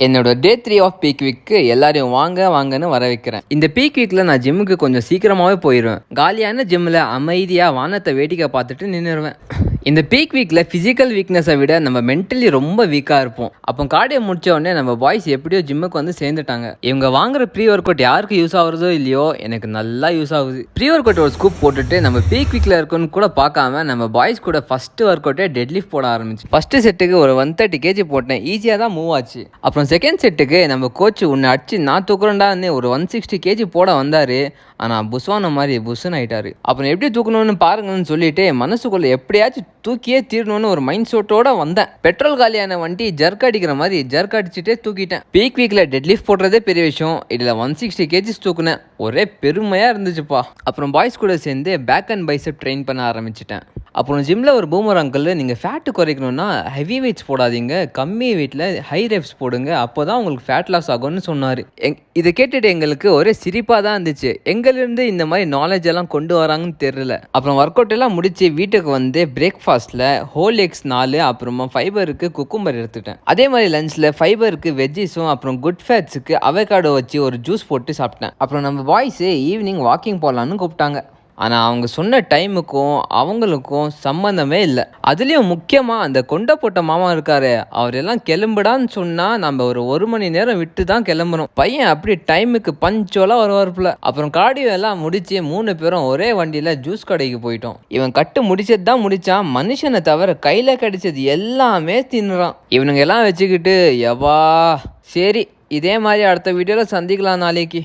என்னோட டே 3 of peak week எல்லாரையும் வாங்கன்னு வர வைக்கிறேன். இந்த பீக் வீக்கில் நான் ஜிம்முக்கு கொஞ்சம் சீக்கிரமாகவே போயிடுவேன். காலியான ஜிம்மில் அமைதியாக வானத்தை வேடிக்கை பார்த்துட்டு நின்றுடுவேன். இந்த பீக் வீக்கில் ஃபிசிக்கல் வீக்னஸை விட நம்ம மென்டலி ரொம்ப வீக்காக இருப்போம். அப்போ கார்டியோ முடிச்ச உடனே நம்ம பாய்ஸ் எப்படியோ ஜிம்முக்கு வந்து சேர்ந்துட்டாங்க. இவங்க வாங்குற ப்ரீ ஒர்க் அவுட் யாருக்கு யூஸ் ஆகுறதோ இல்லையோ, எனக்கு நல்லா யூஸ் ஆகுது. ப்ரீ ஒர்க் அவுட் ஒரு ஸ்கூப் போட்டுட்டு நம்ம பீக் வீக்கில் இருக்குன்னு கூட பார்க்காம நம்ம பாய்ஸ் கூட ஃபஸ்ட்டு ஒர்க் அவுட்டே டெட் லிஃப்ட் போட ஆரம்பிச்சு. ஃபஸ்ட்டு செட்டுக்கு ஒரு 130 kg போட்டேன். ஈஸியாக தான் மூவ் ஆச்சு. அப்புறம் செகண்ட் செட்டுக்கு நம்ம கோச் உன்னை அடிச்சு நான் தூக்குறேன்டான்னு ஒரு 160 kg போட வந்தார். ஆனால் புஸ்வான மாதிரி புஷ்ன்னு ஆயிட்டாரு. அப்புறம் எப்படி தூக்கணும்னு பாருங்கன்னு சொல்லிட்டு மனசுக்குள்ளே எப்படியாச்சும் தூக்கியே தீரணும்னு ஒரு மைண்ட் செட்டோட வந்தேன். பெட்ரோல் காலியான வண்டி ஜர்க் அடிக்கிற மாதிரி ஜர்க் அடிச்சுட்டே தூக்கிட்டேன். பீக் வீக்கில் டெட் லிஃப்ட் போடுறதே பெரிய விஷயம். இதில் 160 kg தூக்குனேன். ஒரே பெருமையாக இருந்துச்சுப்பா. அப்புறம் பாய்ஸ் கூட சேர்ந்து பேக் அண்ட் பைசெப் ட்ரெயின் பண்ண ஆரம்பிச்சிட்டேன். அப்புறம் ஜிம்மில் ஒரு பூமர் அங்கிள், நீங்கள் ஃபேட்டு குறைக்கணும்னா ஹெவி வெயிட்ஸ் போடாதீங்க, கம்மி வெயிட்டில் ஹை ரெப்ஸ் போடுங்க, அப்போ தான் உங்களுக்கு ஃபேட் லாஸ் ஆகும்னு சொன்னார். இதை கேட்டுட்டு எங்களுக்கு ஒரே சிரிப்பாக தான் இருந்துச்சு. எங்கேருந்து இந்த மாதிரி நாலேஜ் எல்லாம் கொண்டு வராங்கன்னு தெரியல. அப்புறம் ஒர்க் அவுட் எல்லாம் முடிச்சு வீட்டுக்கு வந்து பிரேக்ஃபாஸ்ட்டில் ஹோல் எக்ஸ் 4, அப்புறமா ஃபைபருக்கு குக்கும்பர் எடுத்துட்டேன். அதே மாதிரி லஞ்சில் ஃபைபருக்கு வெஜ்ஜிஸும் அப்புறம் குட் ஃபேட்ஸுக்கு அவகாடோ வச்சு ஒரு ஜூஸ் போட்டு சாப்பிட்டேன். அப்புறம் நம்ம பாய்ஸு ஈவினிங் வாக்கிங் போகலான்னு கூப்பிட்டாங்க. ஆனால் அவங்க சொன்ன டைமுக்கும் அவங்களுக்கும் சம்மந்தமே இல்லை. அதுலேயும் முக்கியமாக அந்த கொண்டை போட்ட மாமா இருக்காரு, அவரெல்லாம் கிளம்புடான்னு சொன்னால் நம்ம ஒரு மணி நேரம் விட்டு தான் கிளம்புறோம். பையன் அப்படி டைமுக்கு பஞ்சோலாக வருவார்ப்புல. அப்புறம் கார்டியோ எல்லாம் முடிச்சு 3 பேரும் ஒரே வண்டியில் ஜூஸ் கடைக்கு போயிட்டோம். இவன் கட்டு முடிச்சது தான் முடித்தான். மனுஷனை தவிர கையில் கிடைச்சது எல்லாமே தின்னுறான். இவனுங்க எல்லாம் வச்சுக்கிட்டு எவா. சரி, இதே மாதிரி அடுத்த வீடியோவில் சந்திக்கலாம் நாளைக்கு.